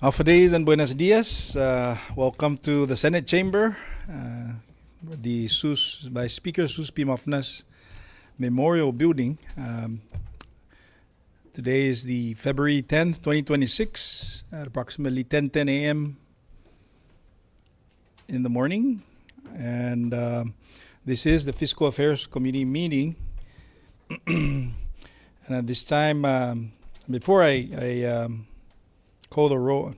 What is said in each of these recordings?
Alpha days and buenos dias. Welcome to the Senate Chamber, the by Speaker Sus P. Mafnas Memorial Building. Today is the February 10th, 2026 at approximately 10:10 a.m. in the morning. And this is the Fiscal Affairs Committee meeting. And at this time, before I call the roll.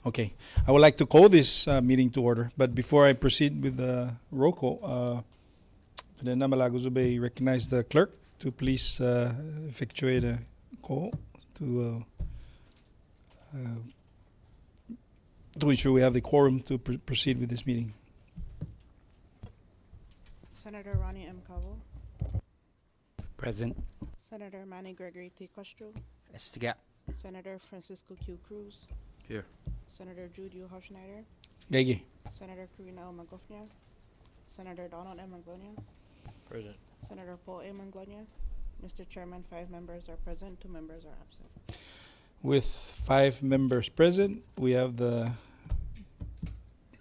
Okay, I would like to call this meeting to order. But before I proceed with the roll call, Fernanda Malaguzube recognize the clerk to please effectuate a call to ensure we have the quorum to proceed with this meeting. Senator Ronnie M. Cabo. Present. Senator Manny Gregory T. Castro. Estiga. Senator Francisco Q. Cruz. Here. Senator Jude U. Hofschneider. Gege. Senator Karina L. Magofnia. Senator Donald M. Manglonia. Present. Senator Paul A. Manglonia. Mr. Chairman, 5 members are present, 2 members are absent. With 5 members present, we have the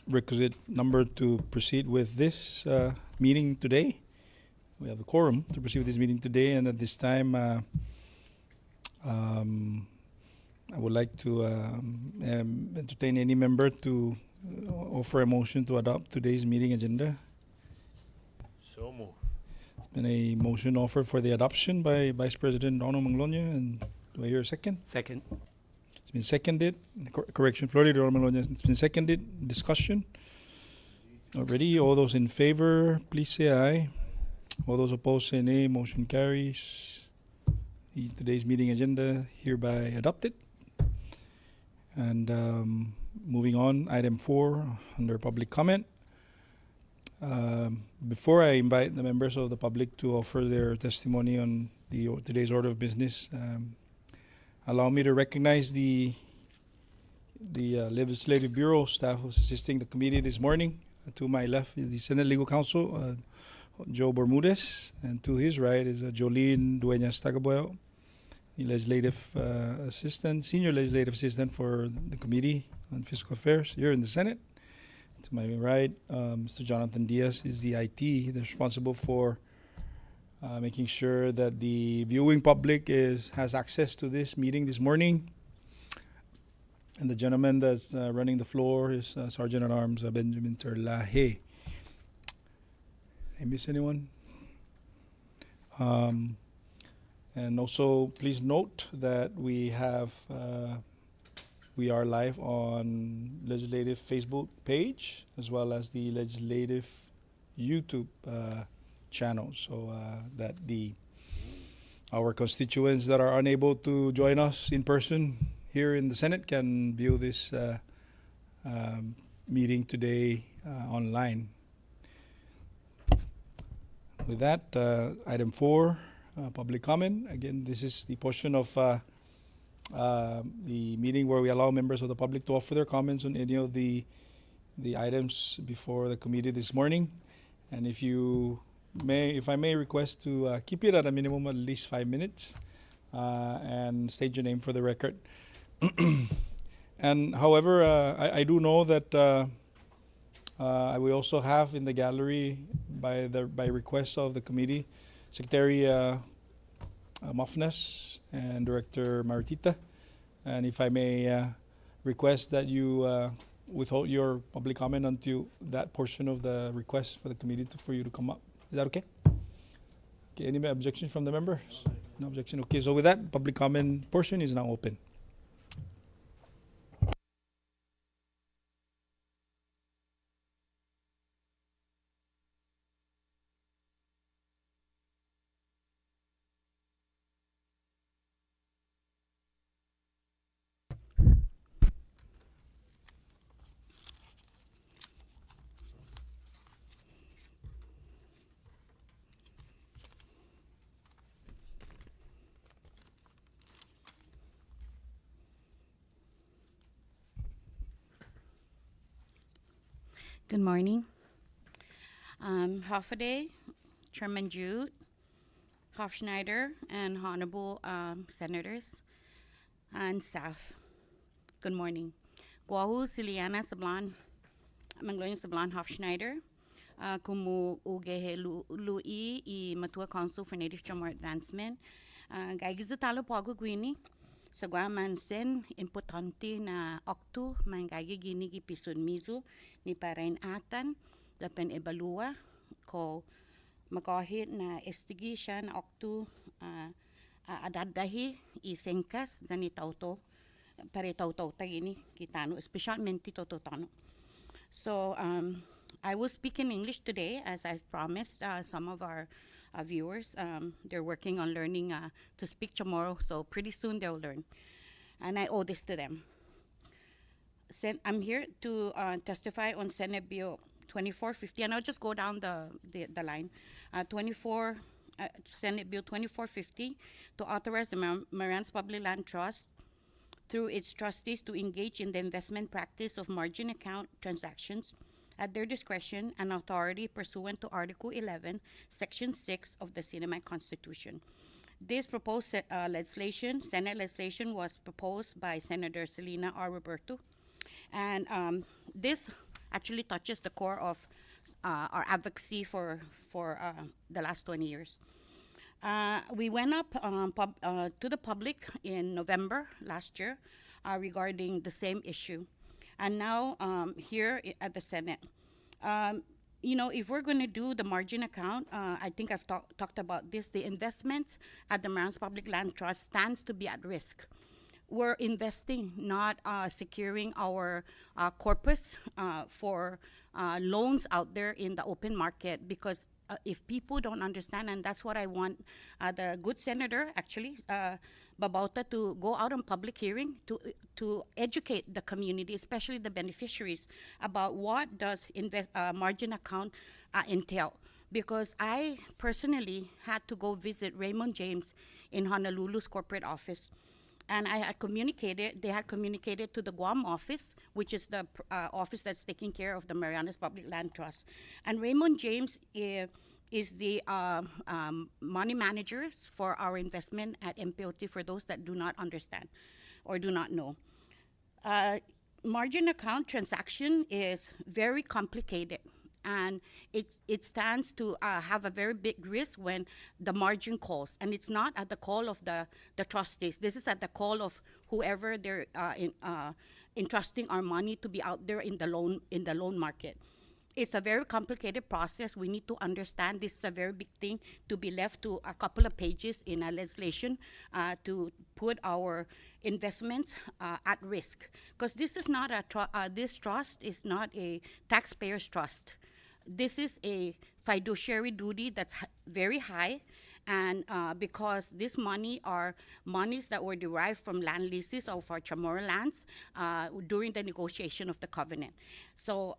requisite number to proceed with this meeting today. We have a quorum to proceed with this meeting today, and at this time, I would like to entertain any member to offer a motion to adopt today's meeting agenda. So moved. It's been a motion offered for the adoption by Vice President Donald Manglonia, and do I hear a second? Second. It's been seconded. Correction, Florida Donald Manglonia. It's been seconded. Discussion. Already, all those in favor, please say aye. All those opposed say nay. Motion carries. Today's meeting agenda hereby adopted. And moving on, item 4 under public comment. Before I invite the members of the public to offer their testimony on today's order of business, allow me to recognize the Legislative Bureau staff who's assisting the committee this morning. To my left is the Senate Legal Counsel, Joe Bermudez, and to his right is Jolene Dueñas Tagaboyo, the legislative assistant, senior legislative assistant for the Committee on Fiscal Affairs here in the Senate. To my right, Mr. Jonathan Diaz is the IT, responsible for making sure that the viewing public has access to this meeting this morning. And the gentleman that's running the floor is Sergeant at Arms Benjamin Terlahe. Did I miss anyone? And also, please note that we are live on Legislative Facebook page as well as the Legislative YouTube channel, so that our constituents that are unable to join us in person here in the Senate can view this meeting today online. With that, item 4. Public comment. Again, this is the portion of the meeting where we allow members of the public to offer their comments on any of the items before the committee this morning. And if I may request to keep it at a minimum at least 5 minutes and state your name for the record. And however, I do know that we also have in the gallery by request of the committee, Secretary Mafnas and Director Maritita. And if I may request that you withhold your public comment until that portion of the request for the committee for you to come up. Is that okay? Okay, any objection from the members? No objection. Okay, so with that, public comment portion is now open. Good morning. Hoffaday, Chairman Jude, Hofschneider, and Honorable Senators and staff. Good morning. Guahu Siliana Sablan, Mangloyan Sablan Hofschneider, Kumu Ugehe Lui I Matua Council for Native Chamor Advancement. Gaigizu Talo Pogo Guini, Sagwa Mansen, importante na Oktu, Mangagi Gini Gipisun Mizu, ni Parain Atan, Dapen Ebalua, ko makahit na estigi siya na Oktu, adadahi I Fengkas, Zani Tauto, Pare Tauto Tagini, Kitano, especialmente Tototano. So I will speak in English today, as I've promised some of our viewers. They're working on learning to speak tomorrow, so pretty soon they'll learn. And I owe this to them. I'm here to testify on Senate Bill 2450, and I'll just go down the line. Senate Bill 2450 to authorize the Marianas Public Land Trust through its trustees to engage in the investment practice of margin account transactions at their discretion and authority pursuant to Article 11, Section 6 of the Sinamay Constitution. This proposed legislation, Senate legislation, was proposed by Senator Selena R. Roberto, and this actually touches the core of our advocacy for the last 20 years. We went up to the public in November last year regarding the same issue. And now here at the Senate, if we're going to do the margin account, I think I've talked about this, the investments at the Marianas Public Land Trust stands to be at risk. We're investing, not securing our corpus for loans out there in the open market, because if people don't understand, and that's what I want the good senator, actually, Babauta, to go out on public hearing to educate the community, especially the beneficiaries, about what does margin account entail. Because I personally had to go visit Raymond James in Honolulu's corporate office. And they had communicated to the Guam office, which is the office that's taking care of the Marianas Public Land Trust. And Raymond James is the money managers for our investment at MPOT, for those that do not understand or do not know. Margin account transaction is very complicated, and it stands to have a very big risk when the margin calls. And it's not at the call of the trustees. This is at the call of whoever they're entrusting our money to be out there in the loan market. It's a very complicated process. We need to understand this is a very big thing to be left to a couple of pages in a legislation to put our investments at risk. Because this is not this trust is not a taxpayer's trust. This is a fiduciary duty that's very high, and because this money are monies that were derived from land leases of our Chamorro lands during the negotiation of the covenant. So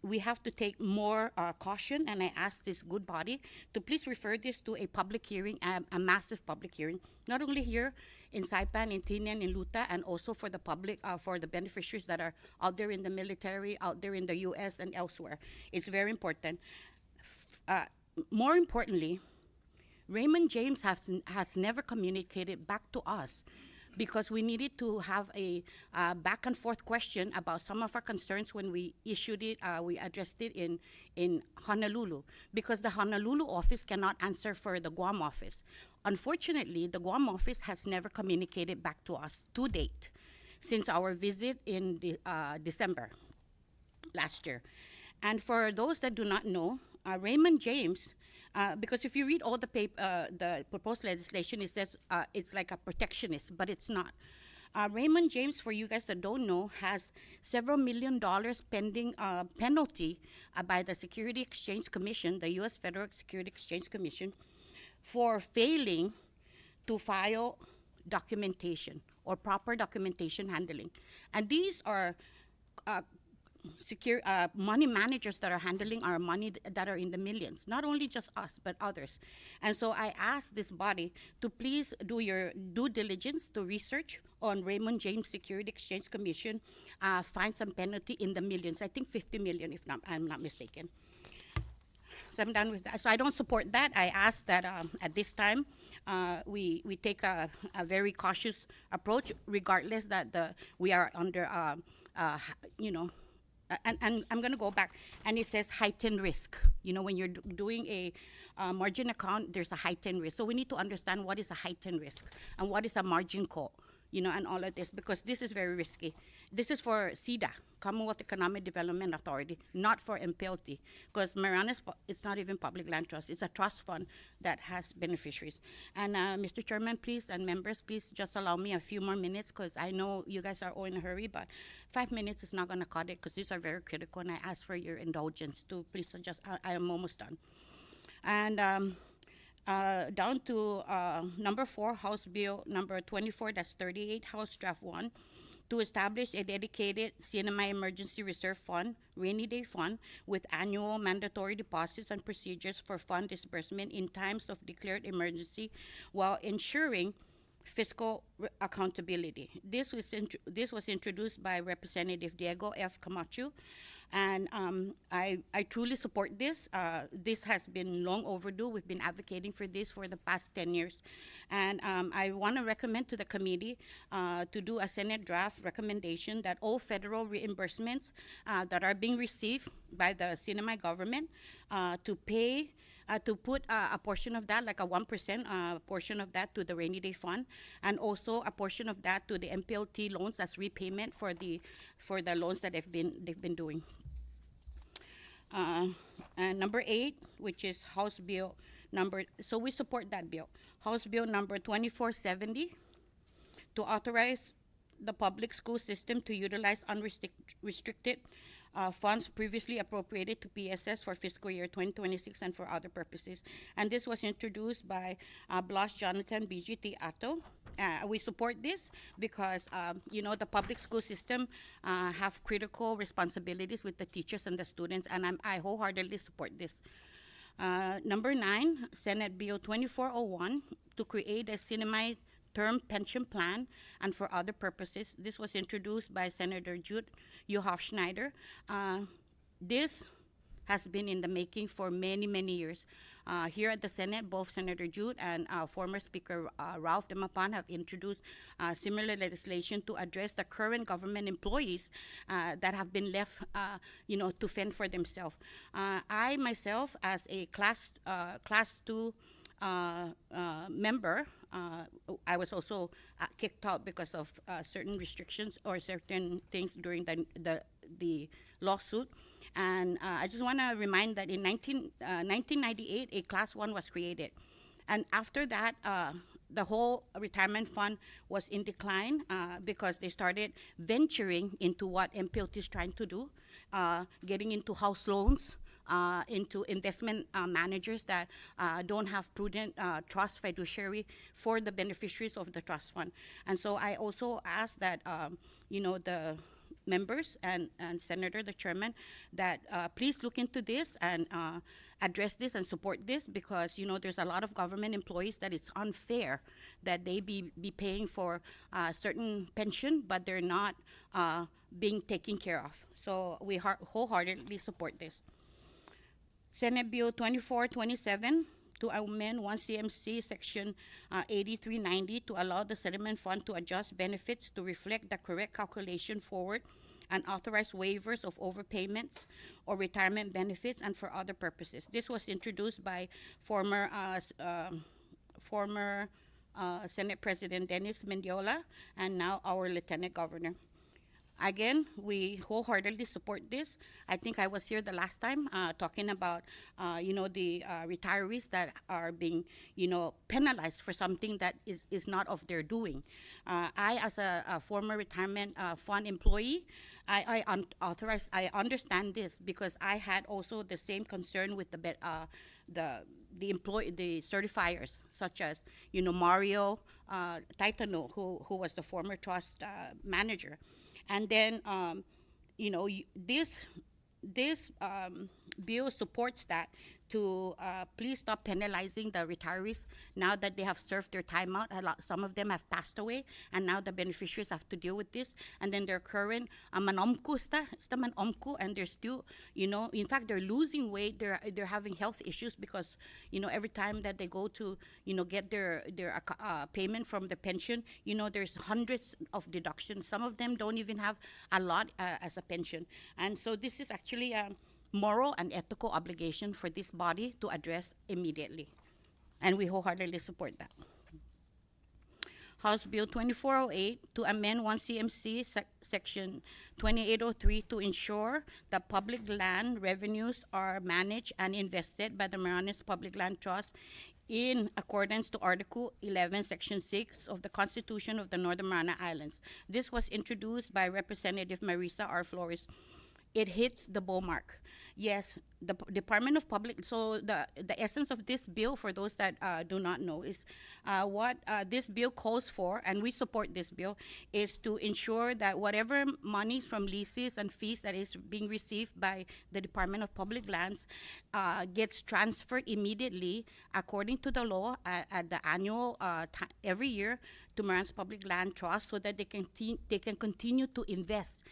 we have to take more caution, and I ask this good body to please refer this to a public hearing, a massive public hearing, not only here in Saipan, in Tinian, in Luta, and also for the public, for the beneficiaries that are out there in the military, out there in the U.S. and elsewhere. It's very important. More importantly, Raymond James has never communicated back to us, because we needed to have a back and forth question about some of our concerns when we issued it, we addressed it in Honolulu, because the Honolulu office cannot answer for the Guam office. Unfortunately, the Guam office has never communicated back to us to date since our visit in December last year. And for those that do not know, Raymond James, because if you read all the proposed legislation, it says it's like a protectionist, but it's not. Raymond James, for you guys that don't know, has several $1 million pending penalty by the Security Exchange Commission, the U.S. Federal Security Exchange Commission, for failing to file documentation or proper documentation handling. And these are money managers that are handling our money that are in the millions, not only just us, but others. And so I ask this body to please do your due diligence to research on Raymond James Security Exchange Commission, find some penalty in the millions, I think 50 million if I'm not mistaken. so I'm done with that. So I don't support that. I ask that at this time we take a very cautious approach, regardless that we are under you know. And I'm going to go back, and it says heightened risk. You know, when you're doing a margin account, there's a heightened risk. So we need to understand what is a heightened risk and what is a margin call, you know, and all of this, because this is very risky. This is for CEDA, Commonwealth Economic Development Authority, not for MPLT, because Marianas, it's not even public land trust. It's a trust fund that has beneficiaries. And Mr. Chairman, please, and members, please just allow me a few more minutes, because I know you guys are all in a hurry, but 5 minutes is not going to cut it, because these are very critical, and I ask for your indulgence to please adjust. I am almost done. And down to number 4, House Bill number 24-38, House Draft 1, to establish a dedicated CNMI Emergency Reserve Fund, Rainy Day Fund, with annual mandatory deposits and procedures for fund disbursement in times of declared emergency, while ensuring fiscal accountability. This was introduced by Representative Diego F. Camacho, and I truly support this. This has been long overdue. We've been advocating for this for the past 10 years. And I want to recommend to the committee to do a Senate draft recommendation that all federal reimbursements that are being received by the CNMI government to put a portion of that, like a 1% portion of that, to the rainy day fund, and also a portion of that to the MPLT loans as repayment for the loans that they've been doing. And number 8, which is House Bill number, so we support that bill, House Bill number 2470, to authorize the public school system to utilize unrestricted funds previously appropriated to PSS for fiscal year 2026 and for other purposes. And this was introduced by Blas Jonathan BGT Ato. We support this because, you know, the public school system have critical responsibilities with the teachers and the students, and I wholeheartedly support this. Number 9, Senate Bill 2401, to create a CNMI term pension plan and for other purposes. This was introduced by Senator Jude Hofschneider. This has been in the making for many, many years. Here at the Senate, both Senator Jude and former Speaker Ralph Demapan have introduced similar legislation to address the current government employees that have been left, you know, to fend for themselves. I myself, as a class 2 member, I was also kicked out because of certain restrictions or certain things during the lawsuit. And I just want to remind that in 1998, a Class 1 was created. And after that, the whole retirement fund was in decline because they started venturing into what MPLT is trying to do, getting into house loans, into investment managers that don't have prudent trust fiduciary for the beneficiaries of the trust fund. And so I also ask that, you know, the members and Senator, the chairman, that please look into this and address this and support this, because, you know, there's a lot of government employees that it's unfair that they be paying for certain pension, but they're not being taken care of. So we wholeheartedly support this. Senate Bill 2427, to amend 1 CMC Section 8390 to allow the settlement fund to adjust benefits to reflect the correct calculation forward and authorize waivers of overpayments or retirement benefits and for other purposes. This was introduced by former Senate President Dennis Mendiola and now our Lieutenant Governor. Again, we wholeheartedly support this. I think I was here the last time talking about, you know, the retirees that are being, you know, penalized for something that is not of their doing. I, as a former retirement fund employee, I understand this because I had also the same concern with the certifiers, such as, you know, Mario Taitano, who was the former trust manager. And then, you know, this bill supports that to please stop penalizing the retirees now that they have served their time out. Some of them have passed away, and now the beneficiaries have to deal with this. And then their current manomku manomku, and they're still, in fact, they're losing weight. They're having health issues because, every time that they go to, get their payment from the pension, there's hundreds of deductions. Some of them don't even have a lot as a pension. And so this is actually a moral and ethical obligation for this body to address immediately. And we wholeheartedly support that. House Bill 2408 to amend 1 CMC Section 2803 to ensure that public land revenues are managed and invested by the Marianas Public Land Trust in accordance to Article 11, Section 6 of the Constitution of the Northern Mariana Islands. This was introduced by Representative Marisa R. Flores. It hits the ballpark. Yes, the Department of Public, so the essence of this bill, for those that do not know, is what this bill calls for, and we support this bill, is to ensure that whatever monies from leases and fees that is being received by the Department of Public Lands gets transferred immediately according to the law at the annual every year to Marianas Public Land Trust, so that they can continue to invest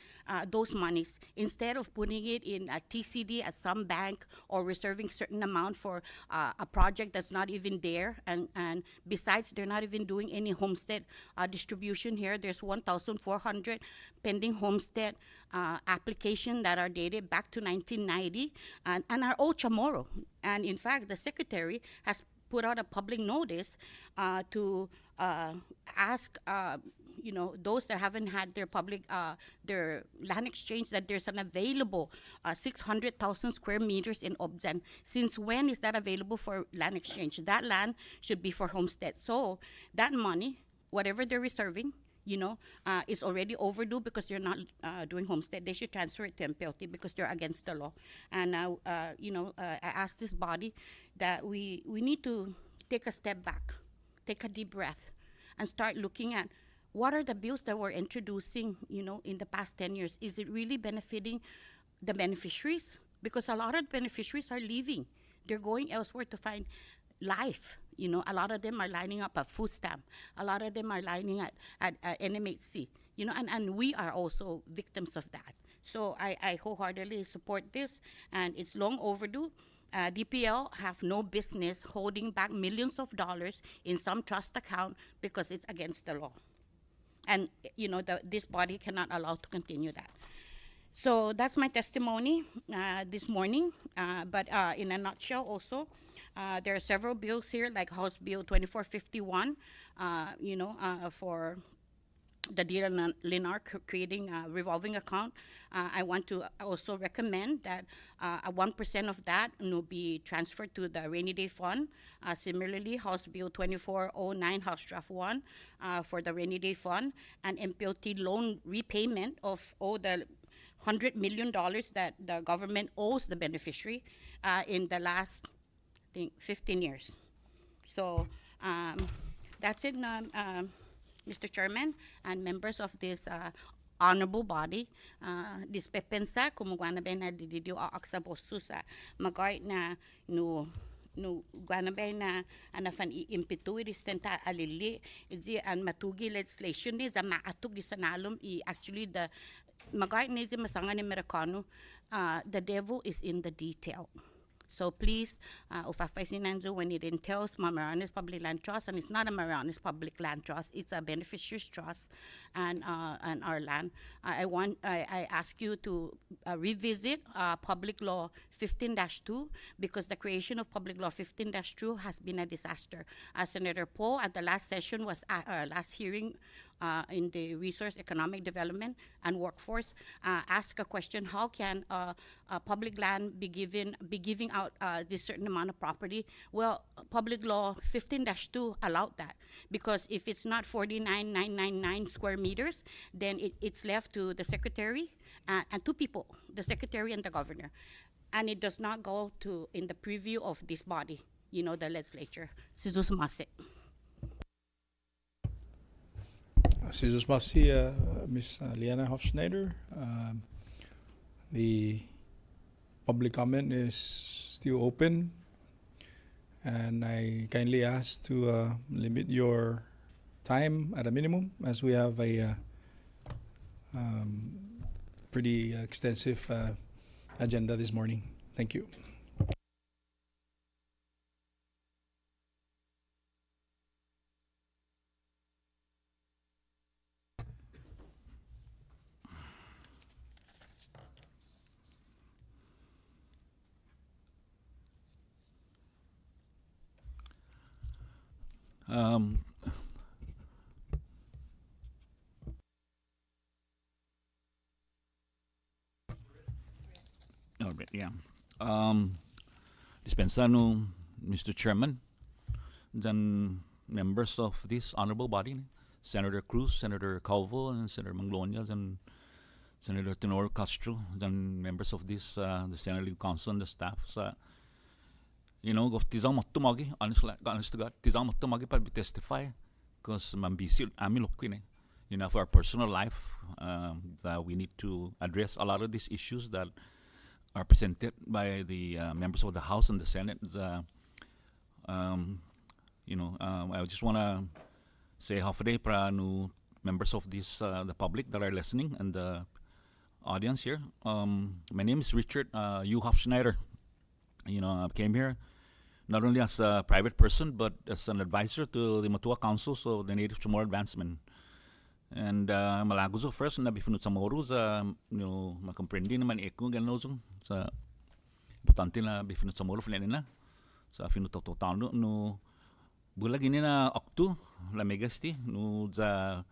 those monies instead of putting it in a TCD at some bank or reserving certain amount for a project that's not even there. And besides, they're not even doing any homestead distribution here. There's 1,400 pending homestead application that are dated back to 1990 and are all chamorro. And in fact, the secretary has put out a public notice to ask those that haven't had their public their land exchange, that there's an available 600,000 square meters in Objan. Since when is that available for land exchange? That land should be for homestead. So that money, whatever they're reserving, is already overdue because they're not doing homestead. They should transfer it to MPLT because they're against the law. And I ask this body that we need to take a step back, take a deep breath, and start looking at what are the bills that we're introducing, in the past 10 years. Is it really benefiting the beneficiaries? Because a lot of beneficiaries are leaving. They're going elsewhere to find life. A lot of them are lining up at food stamp. A lot of them are lining at NMHC. And we are also victims of that. So I wholeheartedly support this, and it's long overdue. DPL have no business holding back millions of dollars in some trust account because it's against the law. And, this body cannot allow to continue that. So that's my testimony this morning. But in a nutshell also, there are several bills here, like House Bill 2451, for the Dear Linar creating a revolving account. I want to also recommend that 1% of that will be transferred to the rainy day fund. Similarly, House Bill 2409, House Draft 1, for the rainy day fund, and MPLT loan repayment of all the $100 million that the government owes the beneficiary in the last, I think, 15 years. So that's it, Mr. Chairman and members of this honorable body. Dispensa kung na dididio aksa bosu sa magay na no guanabay na anafan impitu iristenta alili izi an matugi legislation ni za maatug isanalom actually the magay ni zi masangan Amerikano, the devil is in the detail. So please, when it entails Marianas Public Land Trust, and it's not a Marianas Public Land Trust, it's a beneficiaries trust, and our land. I ask you to revisit Public Law 15-2, because the creation of Public Law 15-2 has been a disaster. Senator Poe at the last session was last hearing in the Resource Economic Development and Workforce ask a question: how can public land be giving out this certain amount of property? Well, Public Law 15-2 allowed that, because if it's not 49,999 square meters, then it's left to the secretary and two people, the secretary and the governor, and it does not go to in the preview of this body, the legislature. Sizusumase. Ms. Liana Hofschneider. The public comment is still open, and I kindly ask to limit your time at a minimum, as we have a pretty extensive agenda this morning. Thank you. Um, all right, yeah. Dispensa no, Mr. Chairman, then members of this honorable body, Senator Cruz, Senator Calvo, and Senator Manglonias, and Senator Tenor Castro, then members of this the Senate Legal Council and the staff. Go tizang motto magi, honest to God, tizang motto magi pa testify, because mambisi ami lokine. For our personal life, that we need to address a lot of these issues that are presented by the members of the House and the Senate. I just want to say hafre para no members of this the public that are listening and the audience here. My name is Richard U. Hofschneider. I came here not only as a private person but as an advisor to the Matua Council, so the Native Chamorro Advancement. And malago first na bifunut sa Moro sa makomprendi naman eko ganon sa importante na bifunut sa Moro flen na sa finutototano no bulag ini na oktu la megasti no za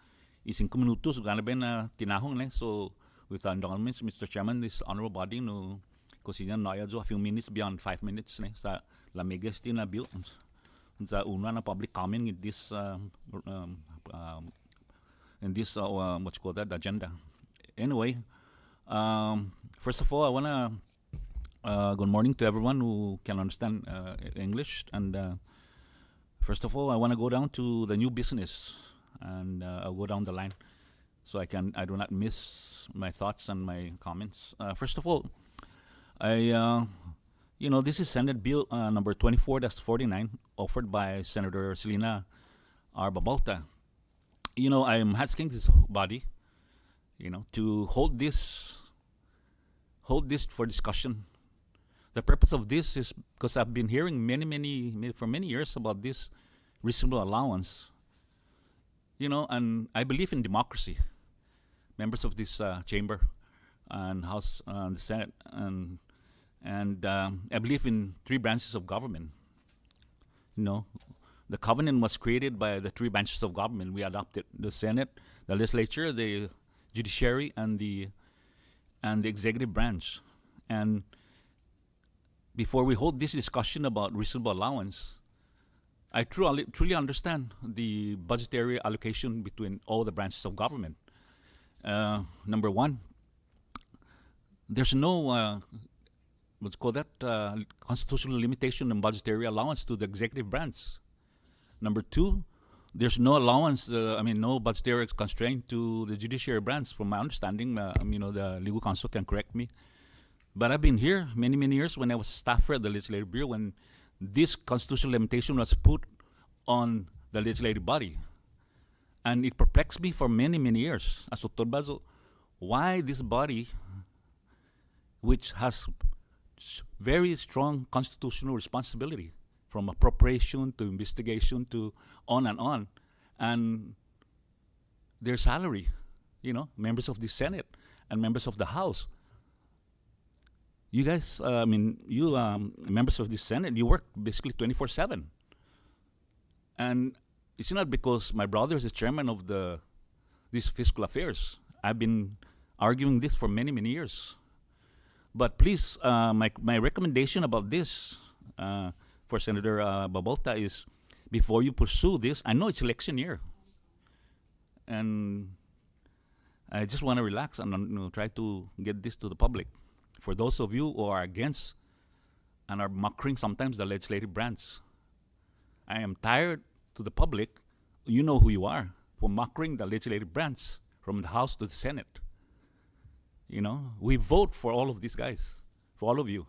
5 minutos gana ben na tinahong ne. So with endowments, Mr. Chairman, this honorable body no kosinya na ya a few minutes beyond 5 minutes ne sa la megasti na bill sa una na public comment in this what you call that, agenda. Anyway, first of all, I want to good morning to everyone who can understand English. And first of all, I want to go down to the new business, and I'll go down the line so I do not miss my thoughts and my comments. First of all, this is Senate Bill number 24-49, offered by Senator Selena R. Babalta. I'm asking this body, to hold this for discussion. The purpose of this is because I've been hearing for many years about this reasonable allowance. And I believe in democracy. Members of this chamber and House and the Senate, and I believe in 3 branches of government. The covenant was created by the 3 branches of government. We adopted the Senate, the legislature, the judiciary, and the executive branch. And before we hold this discussion about reasonable allowance, I truly understand the budgetary allocation between all the branches of government. Number one, there's no what's called that constitutional limitation on budgetary allowance to the executive branch. Number 2, there's no allowance, no budgetary constraint to the judiciary branch, from my understanding. The legal counsel can correct me. But I've been here many years when I was a staffer at the Legislative Bureau when this constitutional limitation was put on the legislative body. And it perplexed me for many years. As Dr. Bazo, why this body, which has very strong constitutional responsibility, from appropriation to investigation to on, and their salary, members of the Senate and members of the House. You guys, members of the Senate, you work basically 24/7. And it's not because my brother is the chairman of these fiscal affairs. I've been arguing this for many years. But please, my recommendation about this, for Senator Babalta, is before you pursue this, I know it's election year, and I just want to relax and try to get this to the public. For those of you who are against and are mocking sometimes the legislative branch, I am tired to the public, you know who you are, for mocking the legislative branch from the House to the Senate. We vote for all of these guys, to all of you.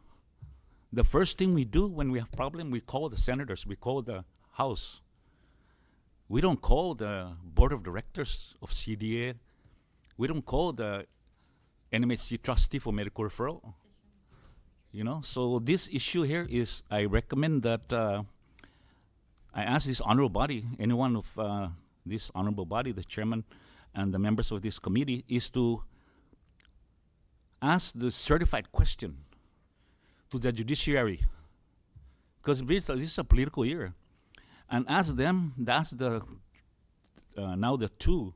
The first thing we do when we have problem, we call the senators, we call the House. We don't call the board of directors of CDA. We don't call the NMHC trustee for medical referral. You know, so this issue here is, I recommend that I ask this honorable body, anyone of this honorable body, the chairman and the members of this committee, is to ask the certified question to the judiciary, because this is a political year, and ask them, that's the now the two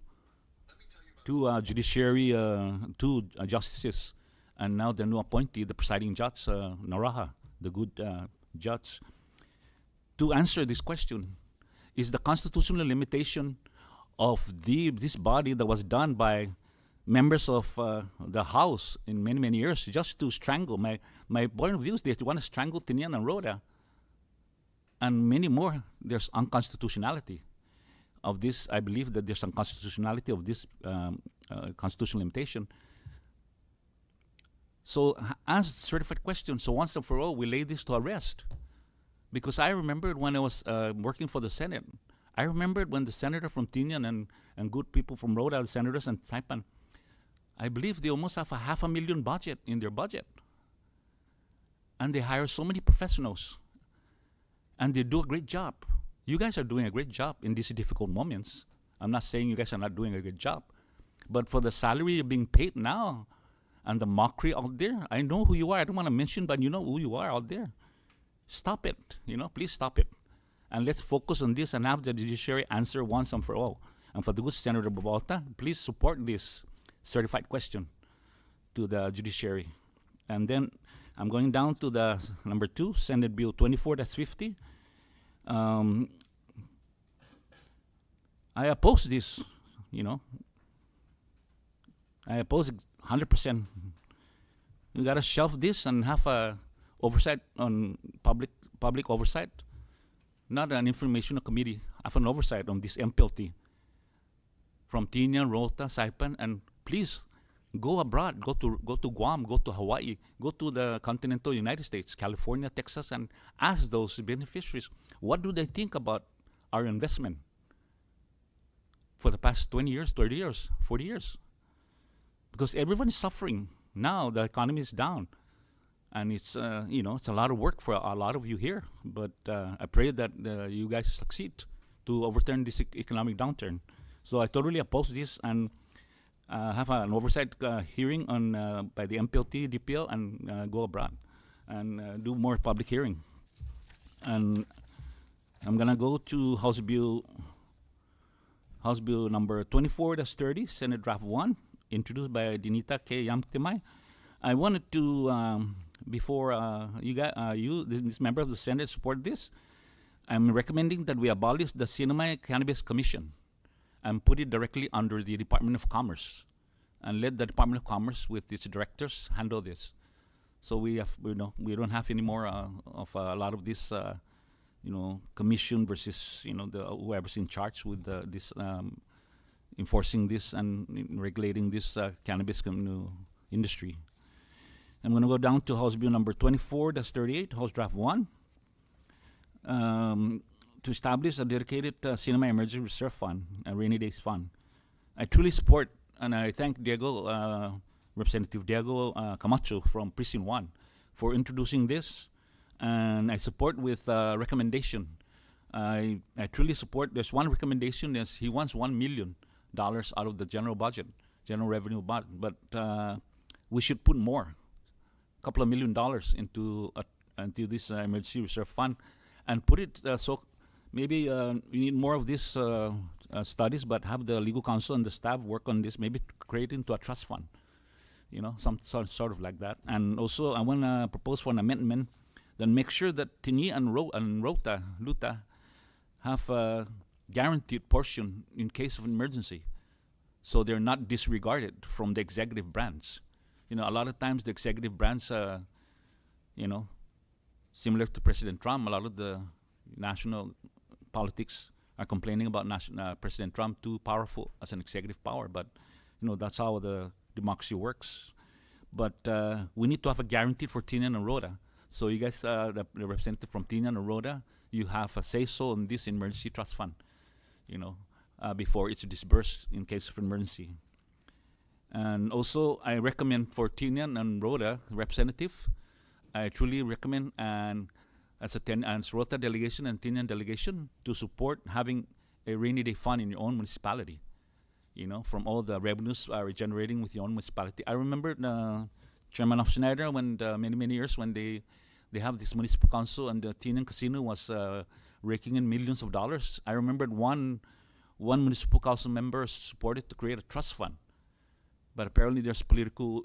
judiciary, two justices, and now the new appointee, the presiding judge, Naraha, the good judge, to answer this question. Is the constitutional limitation of this body that was done by members of the House in many, many years just to strangle? My point of view is they want to strangle Tinian and Rhoda and many more. There's unconstitutionality of this. I believe that there's unconstitutionality of this constitutional limitation. So ask certified questions. So once and for all, we lay this to rest. Because I remembered when I was working for the Senate, I remembered when the senator from Tinian and good people from Rhoda, the senators and Saipan, I believe they almost have a $500,000 budget in their budget. And they hire so many professionals. And they do a great job. You guys are doing a great job in these difficult moments. I'm not saying you guys are not doing a good job. But for the salary you're being paid now and the mockery out there, I know who you are. I don't want to mention, but you know who you are out there. Stop it. Please stop it. And let's focus on this and have the judiciary answer once and for all. And for the good Senator Babalta, please support this certified question to the judiciary. And then I'm going down to the number 2, Senate Bill 24-50. I oppose this, I oppose it 100%. You gotta shelf this and have a oversight on public oversight, not an informational committee. Have an oversight on this MPLT from Tinian, Rota, Saipan, and please go abroad. Go to Guam. Go to Hawaii. Go to the continental United States, California, Texas, and ask those beneficiaries what do they think about our investment for the past 20 years, 30 years, 40 years, because everyone is suffering now. The economy is down. And it's it's a lot of work for a lot of you here. But I pray that you guys succeed to overturn this economic downturn. So I totally oppose this and have an oversight hearing on by the MPLT, DPL, and go abroad and do more public hearing. And I'm gonna go to House Bill number 24-30, Senate Draft 1, introduced by Dinita K. Yamtimay. I wanted to before this member of the Senate support this, I'm recommending that we abolish the Sinamay Cannabis Commission and put it directly under the Department of Commerce, and let the Department of Commerce with its directors handle this. So we don't have any more of a lot of this commission versus whoever's in charge with this enforcing this and regulating this cannabis industry. I'm going to go down to House Bill number 24-38, House Draft 1, to establish a dedicated Cinema Emergency Reserve Fund, a rainy days fund. I truly support, and I thank Diego, Representative Diego Camacho from Precinct 1 for introducing this, and I support with recommendation. I truly support. There's one recommendation, is he wants $1 million out of the general budget, general revenue budget, but we should put more. Couple of $1 million into this emergency reserve fund, and put it so maybe we need more of these studies, but have the legal counsel and the staff work on this. Maybe create into a trust fund, some sort of like that. And also, I want to propose for an amendment that make sure that Tini and Rota Luta have a guaranteed portion in case of emergency, so they're not disregarded from the executive branch. A lot of times the executive branch, similar to President Trump, a lot of the national politics are complaining about President Trump too powerful as an executive power. But, that's how the democracy works. But we need to have a guarantee for Tinian and Rhoda. So you guys, the representative from Tinian and Rhoda, you have a say-so in this emergency trust fund, before it's disbursed in case of emergency. And also, I recommend for Tinian and Rhoda representative, I truly recommend, and as Rota delegation and Tinian delegation, to support having a rainy day fund in your own municipality. From all the revenues generating with your own municipality. I remember Chairman of Schneider when many years when they have this municipal council and the Tinian Casino was raking in millions of dollars. I remembered one municipal council member supported to create a trust fund. But apparently there's political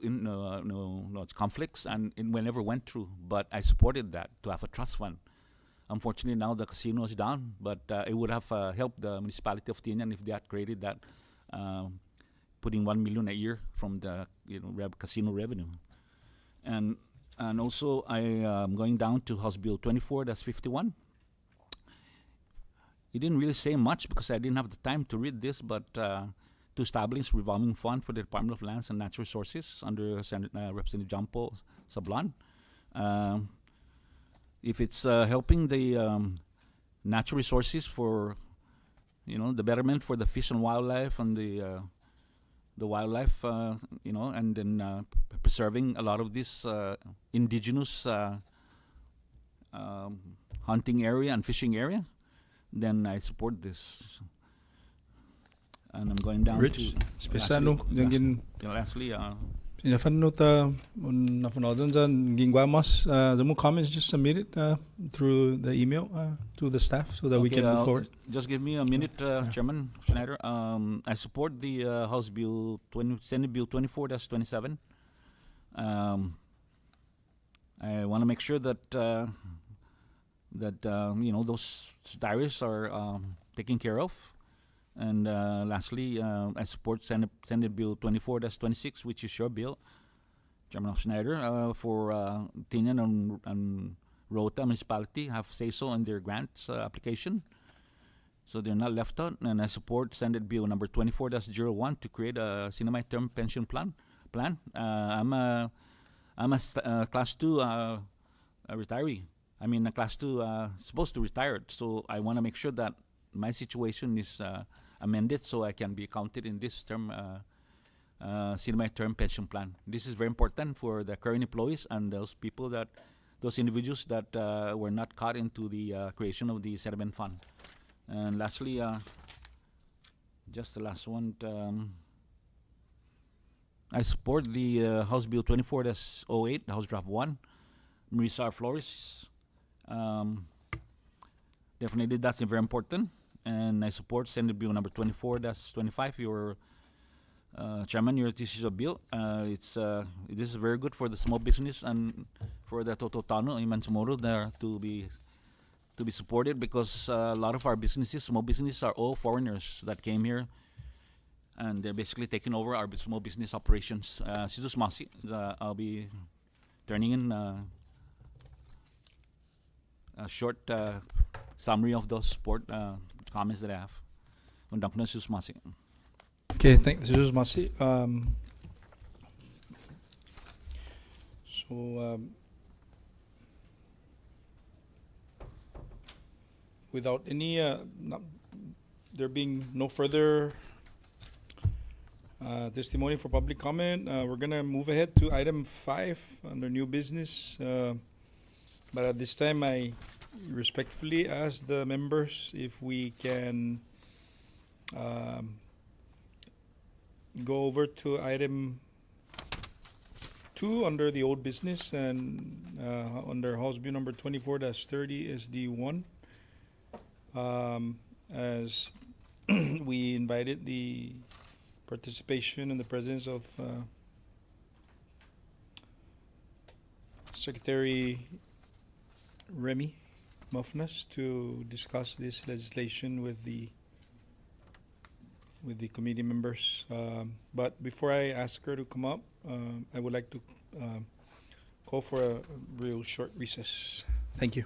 conflicts, and it never went through. But I supported that, to have a trust fund. Unfortunately, now the casino is down, but it would have helped the municipality of Tinian if they had created that, putting 1 million a year from the casino revenue. And also I am going down to House Bill 24, that's 51. It didn't really say much because I didn't have the time to read this, but to establish revolving fund for the Department of Lands and Natural Resources under Representative John Paul Sablan. If it's helping the natural resources for, the betterment for the fish and wildlife and the wildlife, and then preserving a lot of this indigenous hunting area and fishing area, then I support this. And I'm going down Rich, to Spesano, lastly, Pinafano ta nafanodon sa gingwamas. The more comments just submitted through the email to the staff so that we can move forward. Just give me a minute, Chairman Schneider. I support the House Bill Senate Bill 24-27. I want to make sure that those diaries are taken care of. And lastly, I support Senate Bill 24-26, which is your bill, Chairman of Schneider, for Tinian and Rota municipality have say-so in their grants application, so they're not left out. And I support Senate Bill number 24-01 to create a semi-term pension plan. I'm a class 2 retiree. I mean, a class 2 supposed to retire, so I want to make sure that my situation is amended so I can be counted in this term semi-term pension plan. This is very important for the current employees and those individuals that were not caught into the creation of the settlement fund. And lastly, just the last one, I support the House Bill 24-08, House Draft 1, Marisa Flores. Definitely that's very important. And I support Senate Bill number 24-25, your Chairman, your thesis of bill. This is very good for the small business and for the Tototano in Mansumoro there to be supported, because a lot of our businesses, small businesses, are all foreigners that came here, and they're basically taking over our small business operations. Sisus Masi, I'll be turning in a short summary of those support comments that I have. Okay, thanks, Jesus Masi. Without any, there being no further testimony for public comment, we're gonna move ahead to item 5 under new business. But at this time, I respectfully ask the members if we can go over to item 2 under the old business and under House Bill number 24-30 SD1. As we invited the participation and the presence of Secretary Remy Mafnas to discuss this legislation with the committee members. But before I ask her to come up, I would like to call for a real short recess. Thank you.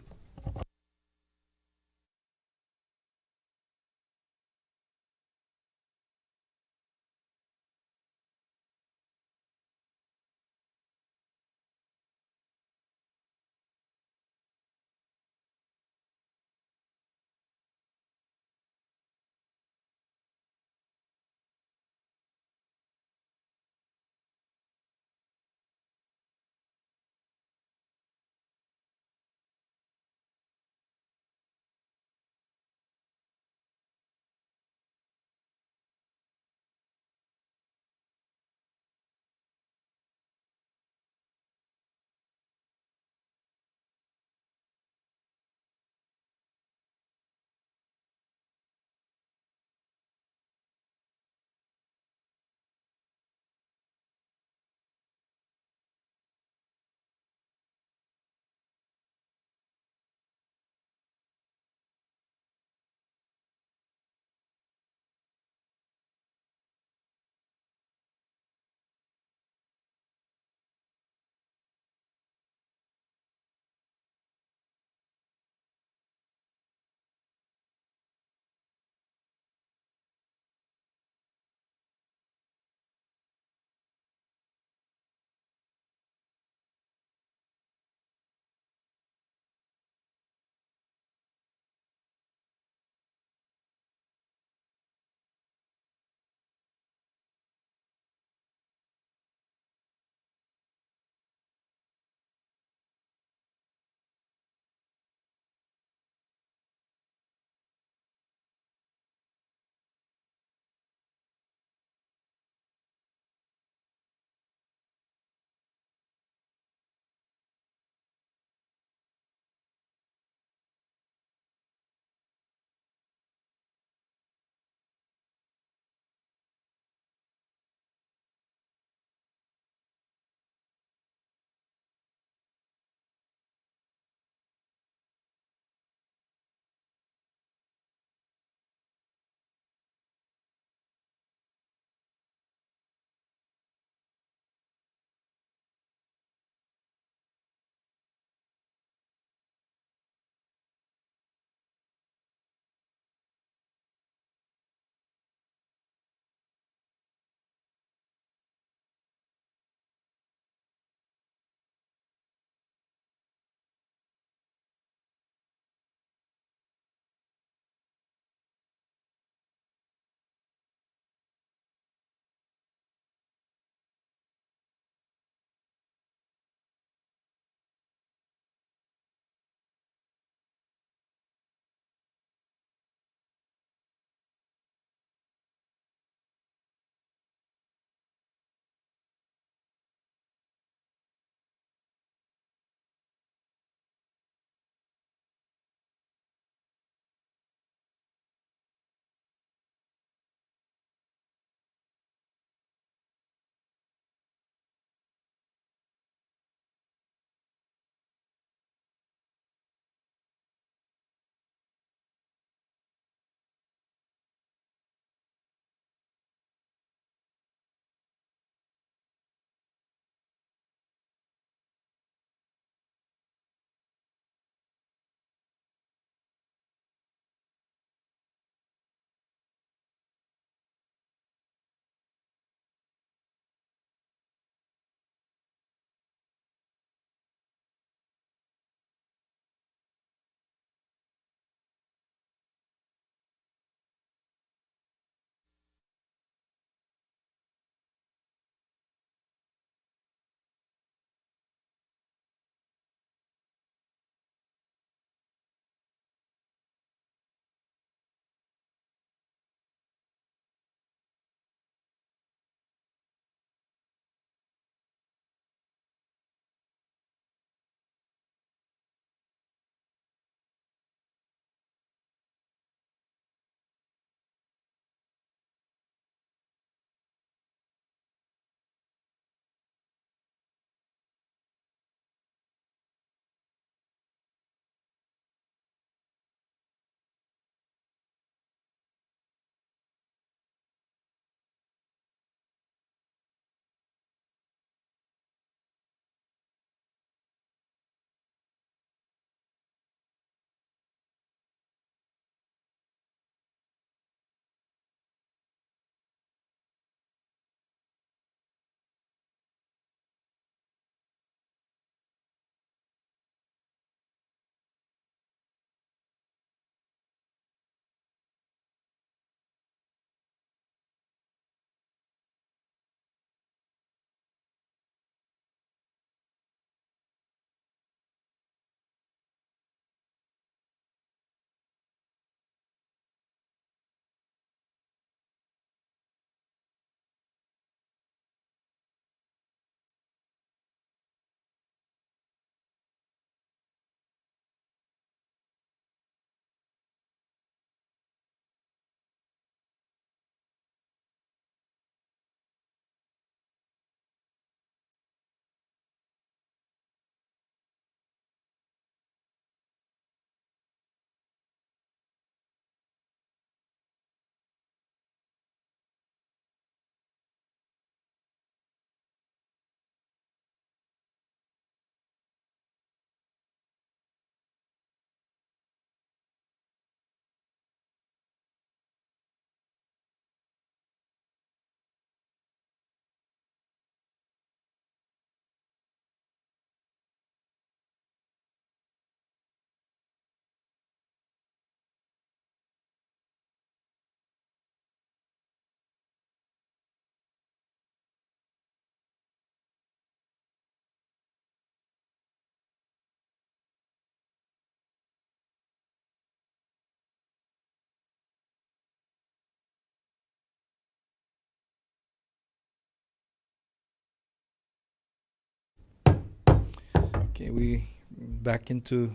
Okay, we back into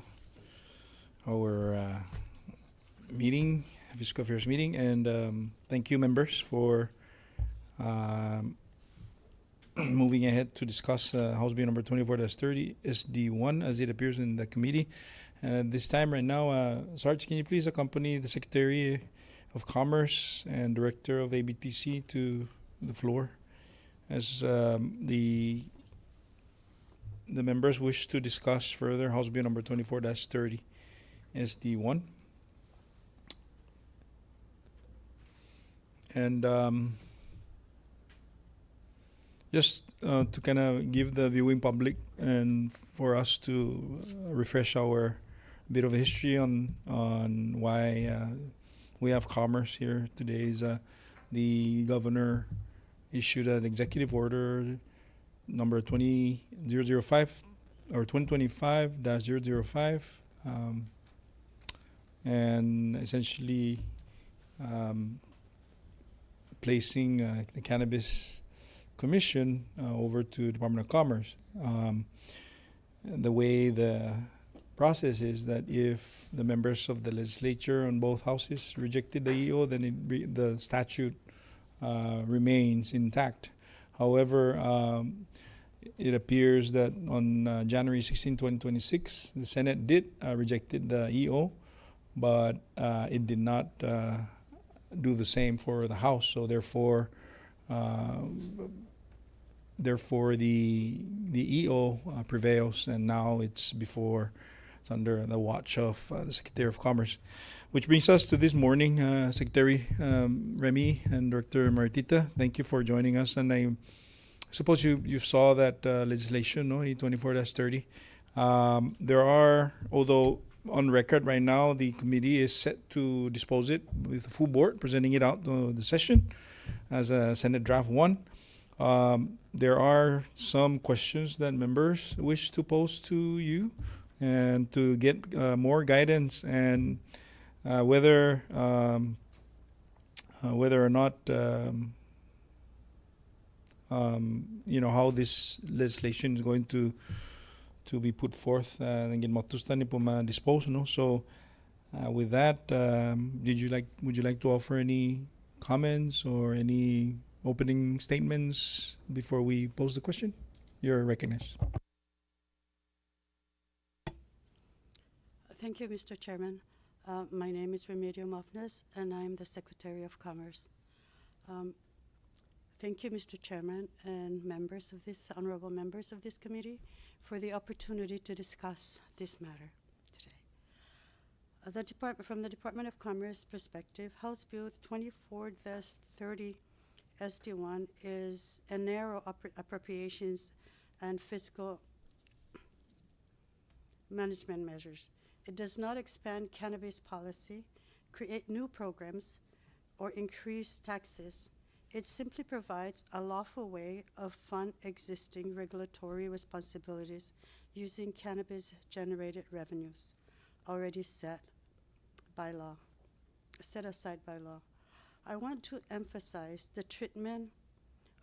our meeting, Fiscal Affairs meeting, and thank you, members, for moving ahead to discuss House Bill number 24-30 SD1 as it appears in the committee. This time, right now, Sarge, can you please accompany the Secretary of Commerce and Director of ABTC to the floor as the members wish to discuss further House Bill number 24-30 SD1. And just to kind of give the viewing public and for us to refresh our bit of history on why we have commerce here today is the governor issued an executive order number 20005 or 2025-005 and essentially placing the Cannabis Commission over to Department of Commerce. The way the process is that if the members of the legislature on both houses rejected the EO, then the statute remains intact. However, it appears that on January 16, 2026, the Senate did rejected the EO, but it did not do the same for the House. So therefore, the EO prevails, and now it's under the watch of the Secretary of Commerce. Which brings us to this morning, Secretary Remy and Director Maritita. Thank you for joining us, and I suppose you saw that legislation, no, E24-30. There are, although on record right now, the committee is set to dispose it with the full board, presenting it out to the session as a Senate Draft 1. There are some questions that members wish to pose to you and to get more guidance and whether or not how this legislation is going to be put forth and matusta ni dispose, no? So with that, would you like to offer any comments or any opening statements before we pose the question? You're recognized. Thank you, Mr. Chairman. My name is Remedio Mafnas, and I'm the Secretary of Commerce. Thank you, Mr. Chairman, and honorable members of this committee, for the opportunity to discuss this matter today. From the Department of Commerce perspective, House Bill 24-30 SD1 is a narrow appropriations and fiscal management measures. It does not expand cannabis policy, create new programs, or increase taxes. It simply provides a lawful way of fund existing regulatory responsibilities using cannabis-generated revenues already set aside by law. I want to emphasize the treatment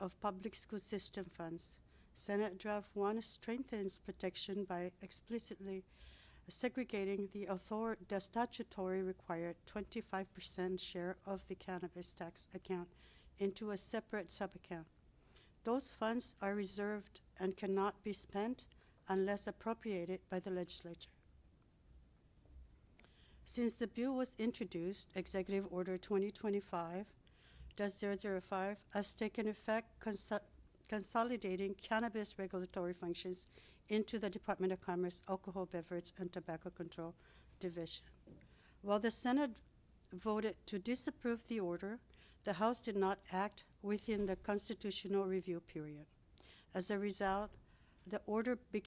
of public school system funds. Senate Draft 1 strengthens protection by explicitly segregating the statutory required 25% share of the cannabis tax account into a separate sub-account. Those funds are reserved and cannot be spent unless appropriated by the legislature. Since the bill was introduced, Executive Order 2025-005 has taken effect, consolidating cannabis regulatory functions into the Department of Commerce Alcohol, Beverage, and Tobacco Control Division. While the Senate voted to disapprove the order, the House did not act within the constitutional review period. As a result, the order became